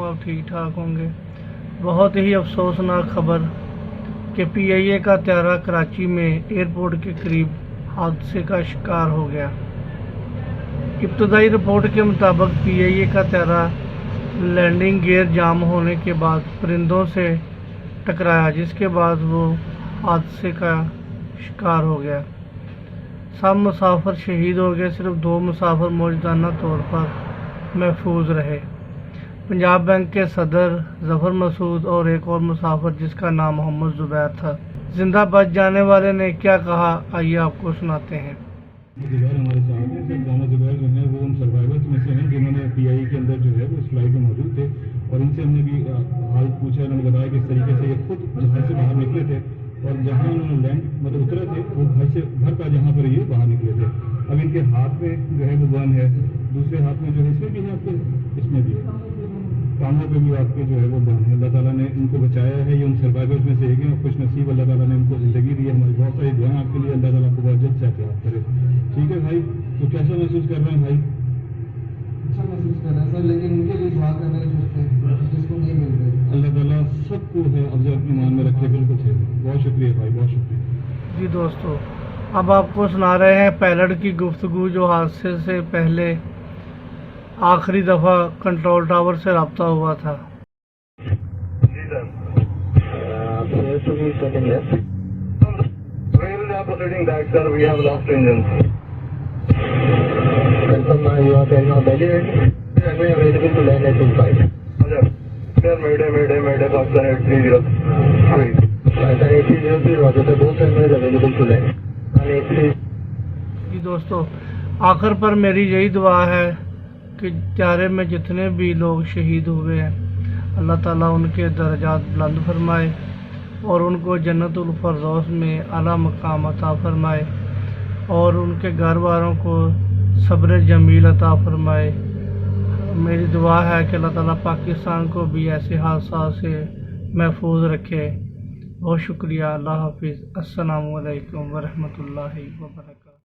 आप ठीक ठाक होंगे। बहुत ही अफसोसनाक खबर कि PIA का त्यारा कराची में एयरपोर्ट के करीब हादसे का शिकार हो गया। इब्तदाई रिपोर्ट के मुताबिक PIA का त्यारा लैंडिंग गियर जाम होने के बाद परिंदों से टकराया, जिसके बाद वो हादसे का शिकार हो गया। सब मुसाफिर शहीद हो गए, सिर्फ 2 मुसाफिर मौजूदाना तौर पर महफूज रहे। पंजाब बैंक के सदर जफर मसूद और एक और मुसाफिर जिसका नाम मोहम्मद जुबैर था। जिंदा बच जाने वाले ने क्या कहा, आइए आपको सुनाते हैं। जुबैर हमारे साथ हैं। सर जाना जुबैर जो है वो उन सर्वाइवर्स में से हैं जिन्होंने PIA के अंदर जो है वो इस फ्लाइट में मौजूद थे, और इनसे हमने भी हाल पूछा। उन्होंने बताया कि इस तरीके से ये खुद जहाज से बाहर निकले थे और जहाँ उन्होंने लैंड मतलब उतरे थे वो घर का जहाँ पर ये बाहर निकले थे। अब इनके हाथ में जो है वो बर्न है, दूसरे हाथ में जो है इसमें भी है आपके, इसमें भी है, कानों पे भी आपके जो है वो बर्न है। अल्लाह ताला ने इनको बचाया है, ये उन सर्वाइवर्स में से एक हैं और खुश नसीब अल्लाह ताला ने इनको ज़िंदगी दी है। हमारी बहुत सारी दुआएं आपके लिए, अल्लाह ताला आपको बहुत जल्द सेहत करे। ठीक है भाई, तो कैसा महसूस कर रहे हैं भाई? अच्छा महसूस कर रहे हैं सर, लेकिन उनके लिए दुआ करने जिसको नहीं मिल रही। अल्लाह ताला सबको है अब जो अपने मान में रखे, बिल्कुल सही। बहुत शुक्रिया भाई, बहुत शुक्रिया जी दोस्तों, अब आपको सुना रहे हैं पायलट की गुफ्तगू जो हादसे से पहले आखिरी दफ़ा कंट्रोल टावर से रब्ता हुआ था। जी sir, proceeding back sir, we have lost engines. Confirm you are carrying on Delhi and we are available to land at 25. Sir, Mayday, Pakistan 830. Pakistan 830, Roger sir, both runways available to land. And 83. जी दोस्तों, आखिर पर मेरी यही दुआ है कि त्यारे में जितने भी लोग शहीद हुए हैं अल्लाह ताला उनके दर्जात बुलंद फरमाए और उनको जन्नतुल फरदौस में आला मकाम अता फरमाए और उनके घर वालों को सब्र जमील अता फरमाए। मेरी दुआ है कि अल्लाह ताला पाकिस्तान को भी ऐसे हादसा से महफूज रखे। बहुत शुक्रिया। अल्लाह हाफिज़। अस्सलामु अलैकुम वरहमतुल्लाहि वबरकातुहू।